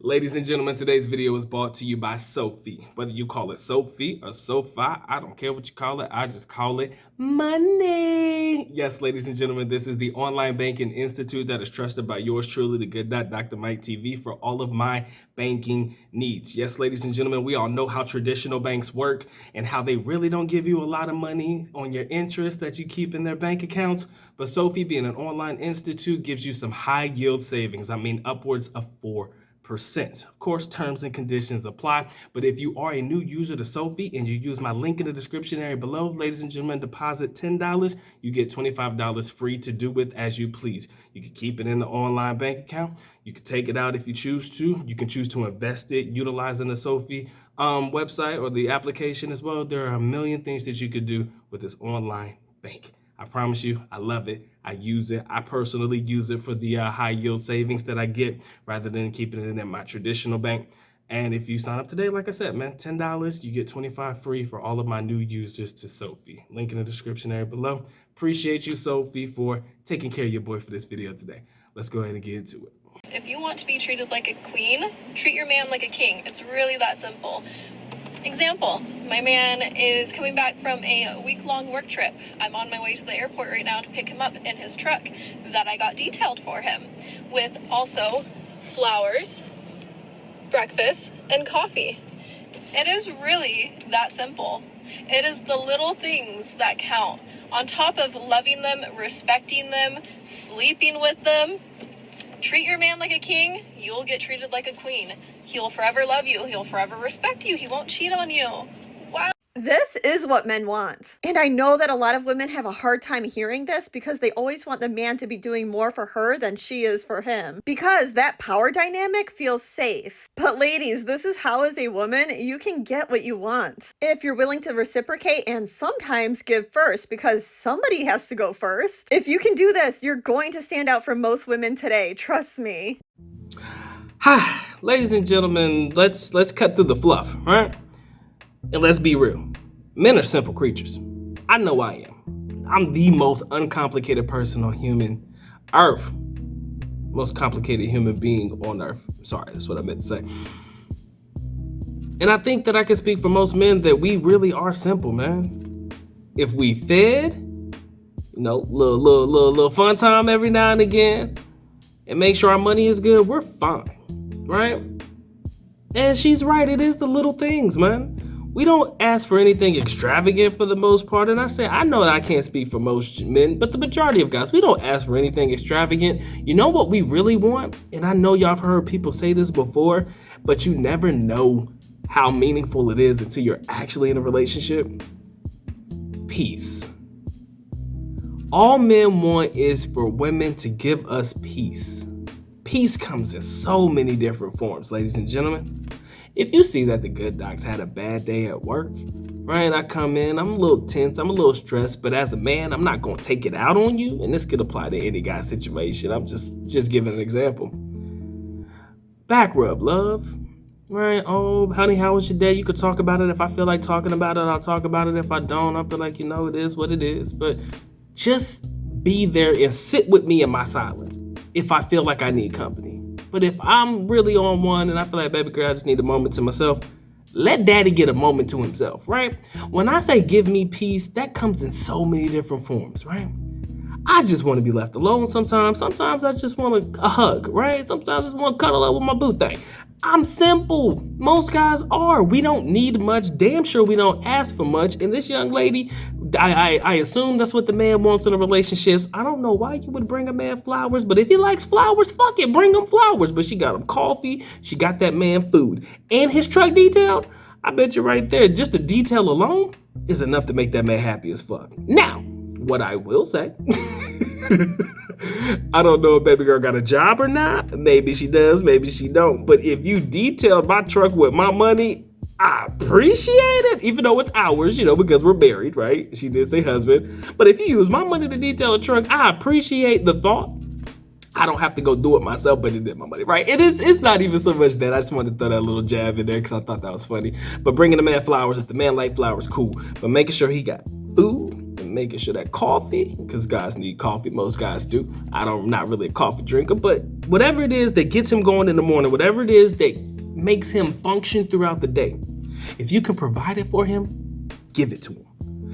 Ladies and gentlemen, today's video is brought to you by SoFi. Whether you call it SoFi or SoFi, I don't care what you call it. I just call it money. Yes, ladies and gentlemen, this is the online banking institute that is trusted by yours truly, the good Dr. Mike TV, for all of my banking needs. Yes, ladies and gentlemen, we all know how traditional banks work and how they really don't give you a lot of money on your interest that you keep in their bank accounts. But SoFi, being an online institute, gives you some high yield savings. I mean, upwards of 4%. Of course, terms and conditions apply, but if you are a new user to SoFi and you use my link in the description area below, ladies and gentlemen, deposit $10, you get $25 free to do with as you please. You can keep it in the online bank account. You can take it out if you choose to. You can choose to invest it utilizing the SoFi website or the application as well. There are a million things that you could do with this online bank. I promise you, I love it. I use it. I personally use it for the high yield savings that I get rather than keeping it in my traditional bank. And if you sign up today, like I said, man, $10, you get $25 free for all of my new users to SoFi. Link in the description area below. Appreciate you, SoFi, for taking care of your boy for this video today. Let's go ahead and get into it. If you want to be treated like a queen, treat your man like a king. It's really that simple. Example, my man is coming back from a week-long work trip. I'm on my way to the airport right now to pick him up in his truck that I got detailed for him, with also flowers, breakfast, and coffee. It is really that simple. It is the little things that count. On top of loving them, respecting them, sleeping with them, treat your man like a king, you'll get treated like a queen. He'll forever love you. He'll forever respect you. He won't cheat on you. Wow. This is what men want. And I know that a lot of women have a hard time hearing this because they always want the man to be doing more for her than she is for him. Because that power dynamic feels safe. But ladies, this is how as a woman, you can get what you want. If you're willing to reciprocate and sometimes give first, because somebody has to go first. If you can do this, you're going to stand out from most women today. Trust me. Hi, ladies and gentlemen, let's cut through the fluff, right? And let's be real. Men are simple creatures. I know I am. I'm the most uncomplicated person on human earth. Most complicated human being on earth. Sorry, that's what I meant to say. And I think that I can speak for most men that we really are simple, man. If we fed, little fun time every now and again, and make sure our money is good, we're fine, right? And she's right, it is the little things, man. We don't ask for anything extravagant for the most part, and I know that I can't speak for most men, but the majority of guys, we don't ask for anything extravagant. You know what we really want? And I know y'all have heard people say this before, but you never know how meaningful it is until you're actually in a relationship. Peace. All men want is for women to give us peace. Peace comes in so many different forms, ladies and gentlemen. If you see that the good docs had a bad day at work, right? I come in, I'm a little tense, I'm a little stressed, but as a man, I'm not gonna take it out on you, and this could apply to any guy's situation. I'm just giving an example. Back rub, love. Right? Oh, honey, how was your day? You could talk about it. If I feel like talking about it, I'll talk about it. If I don't, I'll be like, it is what it is. But just be there and sit with me in my silence if I feel like I need company. But if I'm really on one and I feel like, baby girl, I just need a moment to myself, let daddy get a moment to himself, right? When I say give me peace, that comes in so many different forms, right? I just want to be left alone sometimes. Sometimes I just want a hug, right? Sometimes I just want to cuddle up with my boo thing. I'm simple. Most guys are. We don't need much. Damn sure we don't ask for much. And this young lady, I assume that's what the man wants in a relationship. I don't know why you would bring a man flowers, but if he likes flowers, fuck it, bring him flowers. But she got him coffee. She got that man food. And his truck detailed. I bet you right there, just the detail alone is enough to make that man happy as fuck. Now, what I will say, I don't know if baby girl got a job or not. Maybe she does, maybe she don't. But if you detailed my truck with my money, I appreciate it. Even though it's ours, because we're married, right? She did say husband. But if you use my money to detail a truck, I appreciate the thought. I don't have to go do it myself, but it did my money, right? It's not even so much that. I just wanted to throw that little jab in there because I thought that was funny. But bringing the man flowers, if the man like flowers, cool. But making sure he got food and making sure that coffee, because guys need coffee, most guys do. I'm not really a coffee drinker, but whatever it is that gets him going in the morning, whatever it is that makes him function throughout the day, if you can provide it for him, give it to him.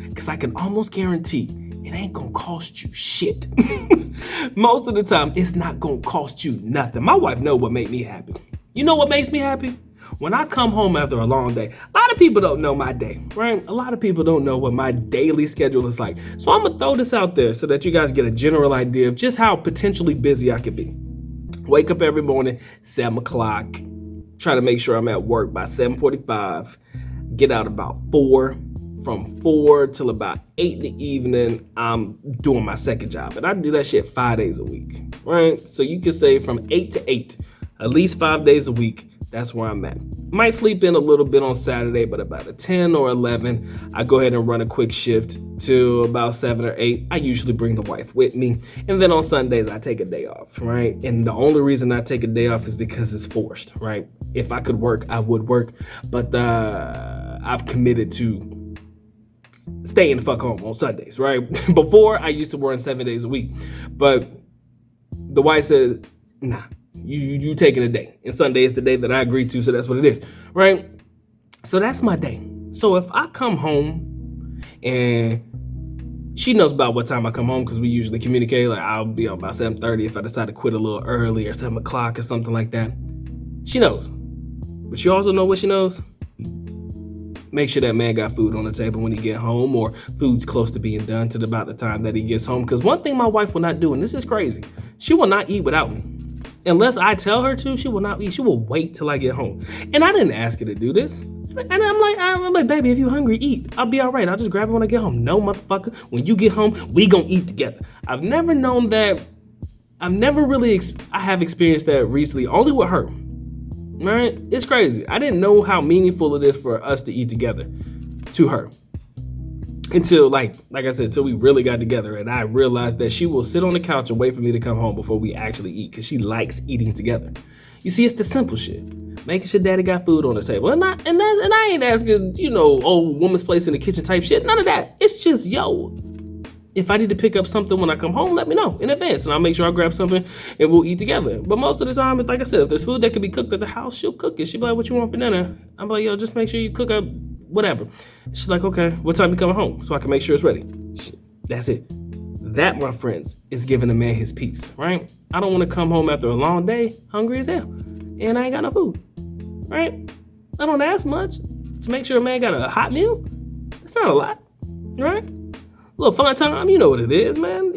Because I can almost guarantee it ain't gonna cost you shit. Most of the time, it's not gonna cost you nothing. My wife knows what makes me happy. You know what makes me happy? When I come home after a long day. A lot of people don't know my day, right? A lot of people don't know what my daily schedule is like. So I'm gonna throw this out there so that you guys get a general idea of just how potentially busy I could be. Wake up every morning, 7 o'clock. Try to make sure I'm at work by 7:45. Get out about 4. From 4 till about 8 in the evening, I'm doing my second job. And I do that shit 5 days a week, right? So you can say from 8 to 8, at least 5 days a week, that's where I'm at. Might sleep in a little bit on Saturday, but about at 10 or 11, I go ahead and run a quick shift to about 7 or 8. I usually bring the wife with me. And then on Sundays, I take a day off, right? And the only reason I take a day off is because it's forced, right? If I could work, I would work. But I've committed to staying the fuck home on Sundays, right? Before, I used to work 7 days a week. But the wife says, nah. You taking a day, and Sunday is the day that I agreed to, so that's what it is, right? So that's my day. So if I come home, and she knows about what time I come home because we usually communicate, like I'll be on about 7:30 if I decide to quit a little early or 7 o'clock or something like that. She knows, but she also know what she knows. Make sure that man got food on the table when he get home, or food's close to being done to about the time that he gets home. Because one thing my wife will not do, and this is crazy, she will not eat without me. Unless I tell her to, she will not eat. She will wait till I get home. And I didn't ask her to do this. And I'm like, baby, if you hungry, eat. I'll be all right. I'll just grab it when I get home. No, motherfucker. When you get home, we gonna eat together. I've never known that. I've never really, I have experienced that recently, only with her. Right? It's crazy. I didn't know how meaningful it is for us to eat together to her. Until, like I said, until we really got together, and I realized that she will sit on the couch and wait for me to come home before we actually eat, because she likes eating together. You see, it's the simple shit. Making sure daddy got food on the table. And I ain't asking, old woman's place in the kitchen type shit. None of that. It's just, if I need to pick up something when I come home, let me know in advance, and I'll make sure I grab something and we'll eat together. But most of the time, like I said, if there's food that can be cooked at the house, she'll cook it. She'll be like, what you want for dinner? I'm like, just make sure you cook up whatever. She's like, okay, what time you coming home so I can make sure it's ready? That's it. That, my friends, is giving a man his peace, right? I don't want to come home after a long day hungry as hell, and I ain't got no food, right? I don't ask much to make sure a man got a hot meal. It's not a lot, right? A little fun time, you know what it is, man.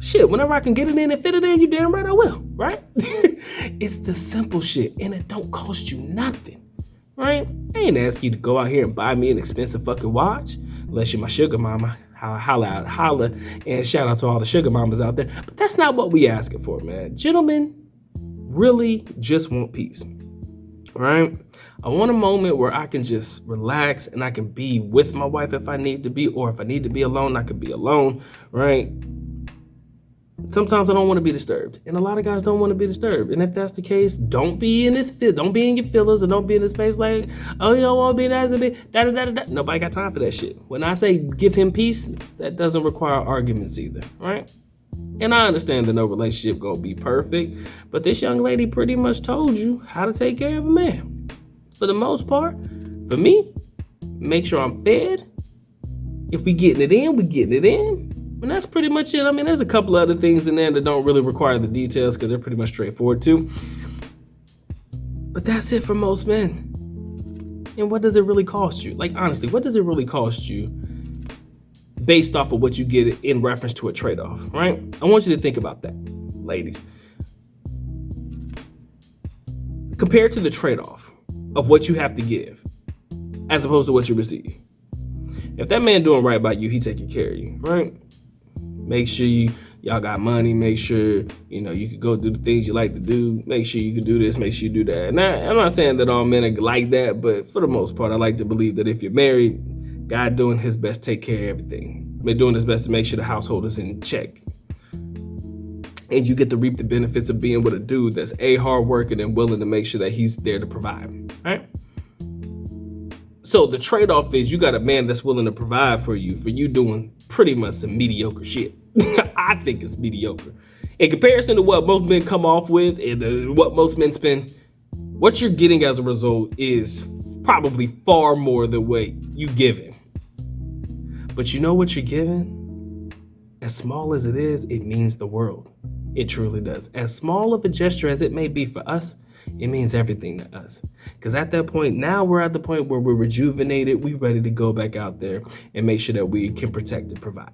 Shit, whenever I can get it in and fit it in, you damn right I will, right? It's the simple shit, and it don't cost you nothing. Right? I ain't ask you to go out here and buy me an expensive fucking watch, unless you're my sugar mama. Holla, and shout out to all the sugar mamas out there. But that's not what we asking for, man. Gentlemen really just want peace, right? I want a moment where I can just relax and I can be with my wife if I need to be, or if I need to be alone, I can be alone, right? Sometimes I don't want to be disturbed, and a lot of guys don't want to be disturbed. And if that's the case, don't be in your feelings, and don't be in his face like, oh, you don't want to be nice to me, da. Nobody got time for that shit. When I say give him peace, that doesn't require arguments either, right? And I understand that no relationship gonna be perfect, but this young lady pretty much told you how to take care of a man. For the most part, for me, make sure I'm fed. If we getting it in, we getting it in. And that's pretty much it. I mean, there's a couple other things in there that don't really require the details because they're pretty much straightforward too. But that's it for most men. And what does it really cost you? Like, honestly, what does it really cost you based off of what you get in reference to a trade-off, right? I want you to think about that, ladies. Compared to the trade-off of what you have to give as opposed to what you receive. If that man doing right by you, he taking care of you, right? Make sure y'all got money. Make sure, you can go do the things you like to do. Make sure you can do this. Make sure you do that. And I'm not saying that all men are like that, but for the most part, I like to believe that if you're married, God doing his best to take care of everything. But doing his best to make sure the household is in check. And you get to reap the benefits of being with a dude that's hardworking and willing to make sure that he's there to provide, right? So the trade-off is you got a man that's willing to provide for you doing pretty much some mediocre shit. I think it's mediocre. In comparison to what most men come off with and what most men spend, what you're getting as a result is probably far more than what you giving. But you know what you're giving? As small as it is, it means the world. It truly does. As small of a gesture as it may be for us, it means everything to us. Because at that point, now we're at the point where we're rejuvenated, we're ready to go back out there and make sure that we can protect and provide.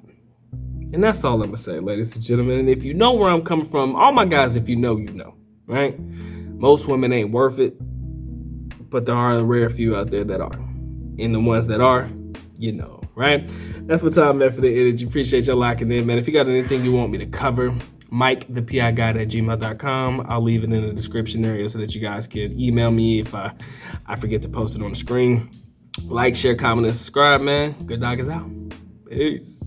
And that's all I'm gonna say, ladies and gentlemen. And if you know where I'm coming from, all my guys, if you know, you know, right? Most women ain't worth it, but there are a rare few out there that are. And the ones that are, you know, right? That's what time, man, for the energy. Appreciate y'all locking in, man. If you got anything you want me to cover, MikeThePIGuide@gmail.com. I'll leave it in the description area so that you guys can email me if I forget to post it on the screen. Like, share, comment, and subscribe, man. Good dog is out. Peace.